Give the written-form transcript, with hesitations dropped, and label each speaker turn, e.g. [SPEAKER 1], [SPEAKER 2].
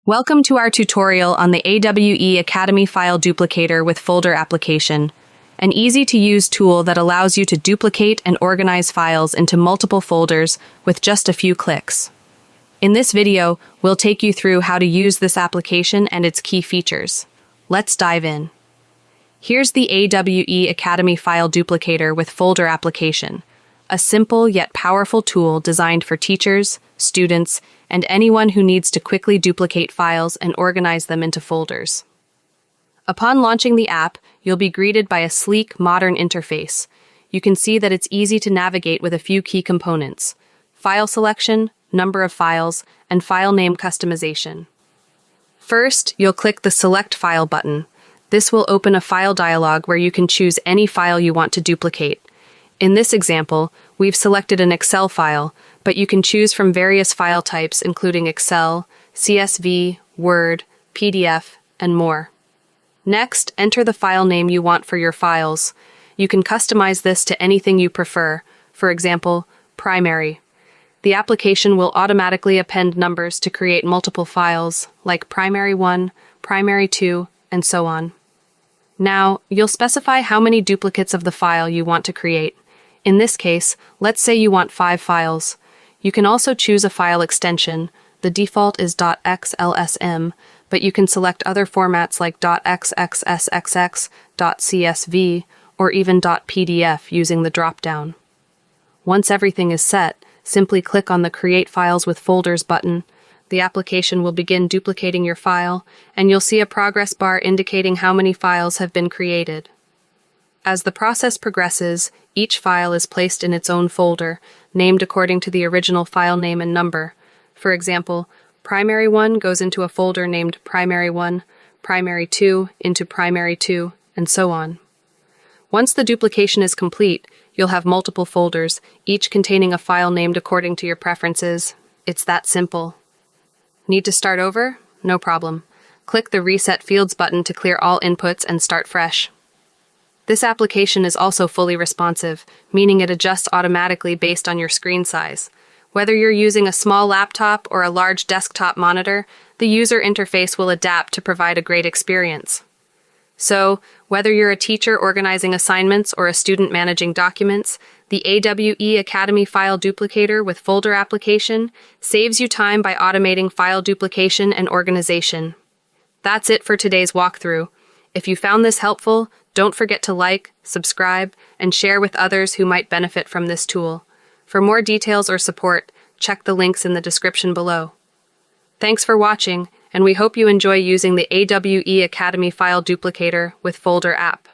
[SPEAKER 1] Welcome to our tutorial on the AWE Academy File Duplicator with Folder Application, an easy-to-use tool that allows you to duplicate and organize files into multiple folders with just a few clicks. In this video, we'll take you through how to use this application and its key features. Let's dive in. Here's the AWE Academy File Duplicator with Folder Application, a simple yet powerful tool designed for teachers, students, and anyone who needs to quickly duplicate files and organize them into folders. Upon launching the app, you'll be greeted by a sleek, modern interface. You can see that it's easy to navigate with a few key components: file selection, number of files, and file name customization. First, you'll click the Select File button. This will open a file dialog where you can choose any file you want to duplicate. In this example, we've selected an Excel file, but you can choose from various file types including Excel, CSV, Word, PDF, and more. Next, enter the file name you want for your files. You can customize this to anything you prefer, for example, primary. The application will automatically append numbers to create multiple files, like primary 1, primary 2, and so on. Now, you'll specify how many duplicates of the file you want to create. In this case, let's say you want 5 files. You can also choose a file extension. The default is .xlsm, but you can select other formats like .xlsx, .csv, or even .pdf using the drop-down. Once everything is set, simply click on the Create Files with Folders button. The application will begin duplicating your file, and you'll see a progress bar indicating how many files have been created. As the process progresses, each file is placed in its own folder, named according to the original file name and number. For example, primary 1 goes into a folder named primary 1, primary 2 into primary 2, and so on. Once the duplication is complete, you'll have multiple folders, each containing a file named according to your preferences. It's that simple. Need to start over? No problem. Click the Reset Fields button to clear all inputs and start fresh. This application is also fully responsive, meaning it adjusts automatically based on your screen size. Whether you're using a small laptop or a large desktop monitor, the user interface will adapt to provide a great experience. So, whether you're a teacher organizing assignments or a student managing documents, the AWE Academy File Duplicator with Folder Application saves you time by automating file duplication and organization. That's it for today's walkthrough. If you found this helpful, don't forget to like, subscribe, and share with others who might benefit from this tool. For more details or support, check the links in the description below. Thanks for watching, and we hope you enjoy using the AWE Academy File Duplicator with Folder app.